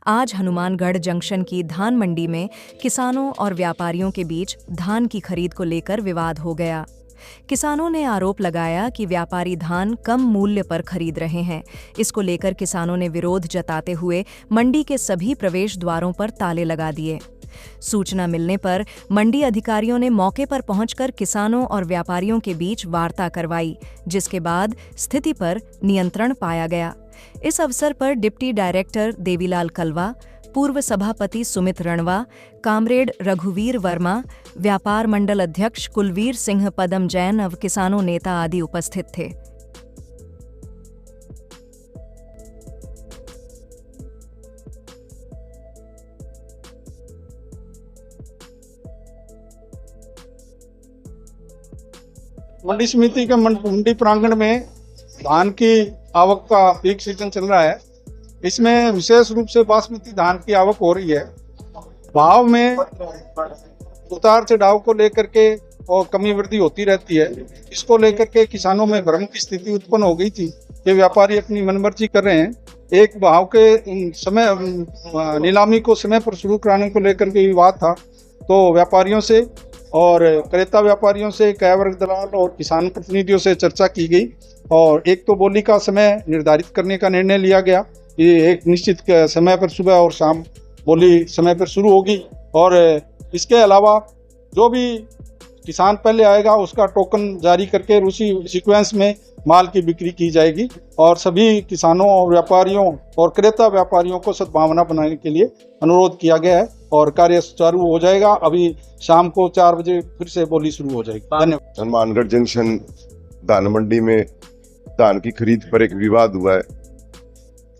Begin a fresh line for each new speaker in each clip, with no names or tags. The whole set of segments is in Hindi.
आज हनुमानगढ़ जंक्शन की धान मंडी में किसानों और व्यापारियों के बीच धान की खरीद को लेकर विवाद हो गया। किसानों ने आरोप लगाया कि व्यापारी धान कम मूल्य पर खरीद रहे हैं। इसको लेकर किसानों ने विरोध जताते हुए मंडी के सभी प्रवेश द्वारों पर ताले लगा दिए। सूचना मिलने पर मंडी अधिकारियों ने मौके पर पहुंचकर किसानों और व्यापारियों के बीच वार्ता करवाई, जिसके बाद स्थिति पर नियंत्रण पाया गया। इस अवसर पर डिप्टी डायरेक्टर देवीलाल कलवा, पूर्व सभापति सुमित रणवा, कामरेड रघुवीर वर्मा, व्यापार मंडल अध्यक्ष कुलवीर सिंह पदम जैन और किसानों नेता आदि उपस्थित थे।
मंडी समिति के मंडी प्रांगण में धान की आवक का पीक सीजन चल रहा है। इसमें विशेष रूप से बासमती धान की आवक हो रही है। भाव में उतार चढ़ाव को लेकर के और कमी वृद्धि होती रहती है। इसको लेकर के किसानों में भ्रम की स्थिति उत्पन्न हो गई थी कि व्यापारी अपनी मनमर्जी कर रहे हैं। एक भाव के समय नीलामी को समय पर शुरू कराने को लेकर के विवाद था, तो व्यापारियों से और क्रेता व्यापारियों से, क्रय वर्ग दलाल और किसान प्रतिनिधियों से चर्चा की गई और एक तो बोली का समय निर्धारित करने का निर्णय लिया गया। ये एक निश्चित समय पर सुबह और शाम बोली समय पर शुरू होगी और इसके अलावा जो भी किसान पहले आएगा उसका टोकन जारी करके उसी सीक्वेंस में माल की बिक्री की जाएगी और सभी किसानों और व्यापारियों और क्रेता व्यापारियों को सद्भावना बनाने के लिए अनुरोध किया गया है और कार्य सुचारू हो जाएगा। अभी शाम को 4 बजे फिर से बोली शुरू हो जाएगी। धन्यवाद।
हनुमानगढ़ जंक्शन धान मंडी में धान की खरीद पर एक विवाद हुआ है।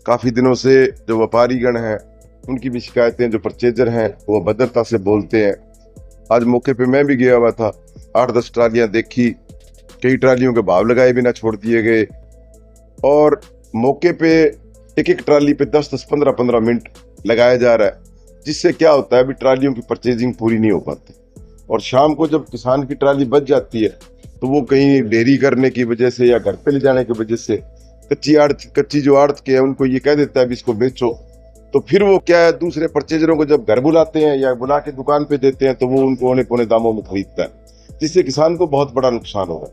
काफी दिनों से जो व्यापारीगण हैं उनकी भी शिकायतें, जो परचेजर हैं वो भद्रता से बोलते हैं। आज मौके पे मैं भी गया हुआ था, 8-10 ट्रालियां देखी, कई ट्रालियों के भाव लगाए बिना छोड़ दिए गए और मौके पे एक ट्राली पे 10-10, 15-15 मिनट लगाया जा रहा है, जिससे क्या होता है अभी ट्रालियों की परचेजिंग पूरी नहीं हो पाती और शाम को जब किसान की ट्राली बच जाती है तो वो कहीं देरी करने की वजह से या घर पे ले जाने की वजह से कच्ची जो आड़त के है उनको ये कह देता है इसको बेचो, तो फिर वो क्या है दूसरे परचेजरों को जब घर बुलाते हैं या बुला के दुकान पे देते हैं तो वो उनको औने पौने दामों में खरीदता है, जिससे किसान को बहुत बड़ा नुकसान होगा।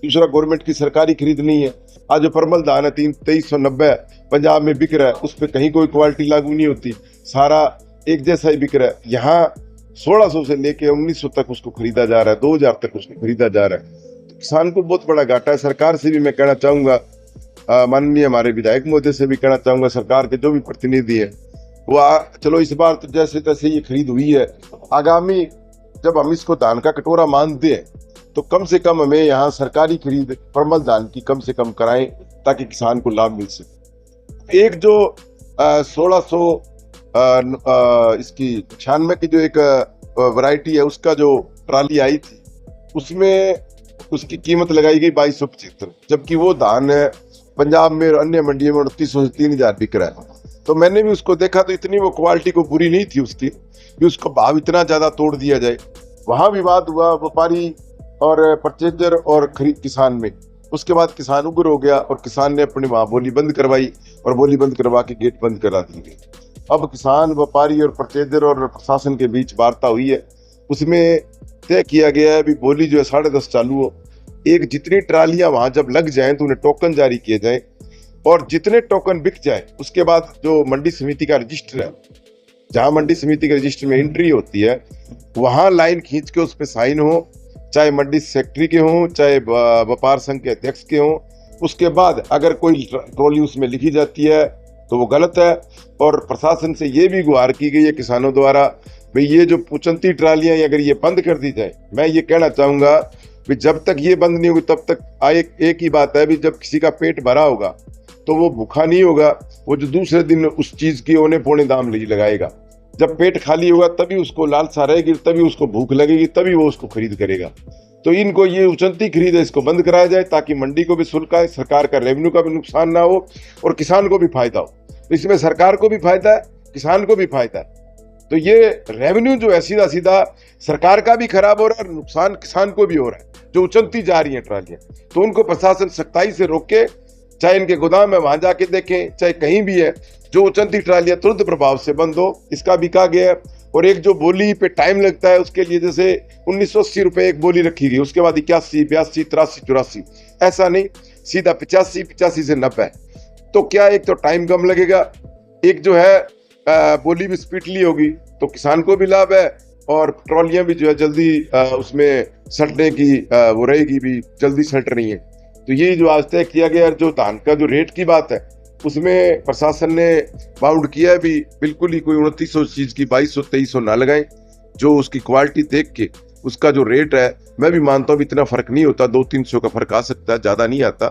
दूसरा, गवर्नमेंट की सरकारी खरीद नहीं है। आज जो परमल धान है 2390 पंजाब में बिक रहा है, उस पर कहीं कोई क्वालिटी लागू नहीं होती, सारा एक जैसा ही बिक रहा है। यहाँ 1600 से लेके 1900 तक उसको खरीदा जा रहा है, 2000 तक उसको खरीदा जा रहा है। तो किसान को बहुत बड़ा घाटा है। सरकार से भी मैं कहना चाहूंगा, माननीय हमारे विधायक महोदय से भी कहना चाहूंगा, सरकार के जो भी प्रतिनिधि है वो चलो इस बार तो जैसे तैसे ये खरीद हुई है, आगामी जब हम इसको धान का कटोरा मानते हैं तो कम से कम हमें यहाँ सरकारी खरीद परमल धान की कम से कम कराएं ताकि किसान को लाभ मिल सके। एक जो 1600 इसकी 96 की जो एक वैरायटी है उसका जो ट्राली आई थी उसमें उसकी कीमत लगाई गई 2275, जबकि वो धान पंजाब में और अन्य मंडियों में 3800 से 3000 बिक रहा है। तो मैंने भी उसको देखा तो इतनी वो क्वालिटी को बुरी नहीं थी उसकी कि उसको भाव इतना ज्यादा तोड़ दिया जाए। वहां विवाद हुआ व्यापारी और परचेजर और खरीद किसान में। उसके बाद किसान उग्र हो गया और किसान ने अपनी वहां बोली बंद करवाई और बोली बंद करवा के गेट बंद करा दी गई। अब किसान, व्यापारी और परचेजर और प्रशासन के बीच वार्ता हुई है, उसमें तय किया गया है भी बोली जो है 10:30 चालू हो। एक जितनी ट्रालियां वहां जब लग जाएं तो उन्हें टोकन जारी किए जाएं और जितने टोकन बिक जाए उसके बाद जो मंडी समिति का रजिस्टर है, जहां मंडी समिति के रजिस्टर में एंट्री होती है, वहां लाइन खींच के उस पर साइन हो, चाहे मंडी सेक्रेटरी के हों, चाहे व्यापार संघ के अध्यक्ष के हों। उसके बाद अगर कोई ट्रॉली उसमें लिखी जाती है तो वो गलत है और प्रशासन से ये भी गुहार की गई है किसानों द्वारा भाई ये जो 95 ट्रालियां अगर ये बंद कर दी जाए। मैं ये कहना चाहूंगा कि जब तक ये बंद नहीं होगी तब तक एक ही बात है भी जब किसी का पेट भरा होगा तो वो भूखा नहीं होगा, वो जो दूसरे दिन उस चीज की औने पौने दाम लगाएगा। जब पेट खाली होगा तभी उसको लालसा रहेगी, तभी उसको भूख लगेगी, तभी वो उसको खरीद करेगा। तो इनको ये उचनती खरीद है इसको बंद कराया जाए ताकि मंडी को भी शुल्क आए, सरकार का रेवेन्यू का भी नुकसान ना हो और किसान को भी फायदा हो। इसमें सरकार को भी फायदा है, किसान को भी फायदा है। तो ये रेवेन्यू जो है सीधा सीधा सरकार का भी खराब हो रहा है और नुकसान किसान को भी हो रहा है। जो उचनती जा रही है ट्रालियां, तो उनको प्रशासन सख्ताई से रोके, चाहे इनके गोदाम में वहां जाके देखें, चाहे कहीं भी है, जो चंदी ट्रालियां तुरंत प्रभाव से बंद हो, इसका भी कहा गया है। और एक जो बोली पे टाइम लगता है उसके लिए जैसे 1980 रुपए एक बोली रखी गई, उसके बाद 81, 82, 83, 84, ऐसा नहीं, सीधा 85, 85 से 90। तो क्या एक तो टाइम कम लगेगा, एक जो है बोली भी स्पीडली होगी, तो किसान को भी लाभ है और ट्रॉलियां भी जो है जल्दी उसमें सटने की वो रहेगी भी, जल्दी सट रही है। तो यही जो आज तय किया गया, जो धान का जो रेट की बात है उसमें प्रशासन ने बाउंड किया है भी, बिल्कुल ही कोई 2900 चीज की 2200 2300 ना लगाएं। जो उसकी क्वालिटी देख के उसका जो रेट है, मैं भी मानता हूँ इतना फर्क नहीं होता, 200-300 का फर्क आ सकता है, ज्यादा नहीं आता।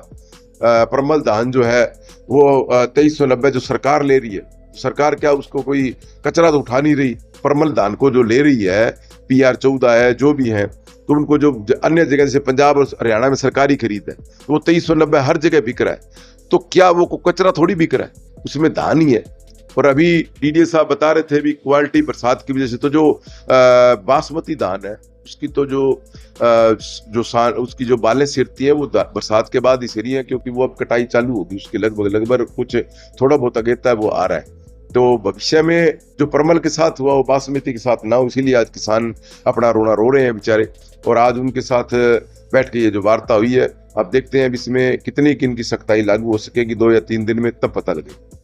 परमल धान जो है वो 2390 जो सरकार ले रही है, सरकार क्या उसको कोई कचरा तो उठा नहीं रही, परमल धान को जो ले रही है PR 14 है जो भी है, तो उनको जो अन्य जगह जैसे पंजाब और हरियाणा में सरकारी खरीद है तो वो 2390 हर जगह बिक रहा है। तो क्या वो कचरा थोड़ी बिक रहा है, उसमें धान ही है। और अभी DDA साहब बता रहे थे भी क्वालिटी बरसात की वजह से, तो जो बासमती धान है उसकी तो उसकी जो बालें सिरती है वो बरसात के बाद ही सिरी है, क्योंकि वो अब कटाई चालू होगी, उसके लगभग कुछ थोड़ा बहुत अगेता है वो आ रहा है। तो भविष्य में जो परमल के साथ हुआ वो बासमती के साथ ना हो, इसीलिए आज किसान अपना रोना रो रहे हैं बेचारे। और आज उनके साथ बैठ के ये जो वार्ता हुई है, अब देखते हैं इसमें कितनी किन की सख्ताई लागू हो सकेगी 2 या 3 दिन में, तब पता लगेगा।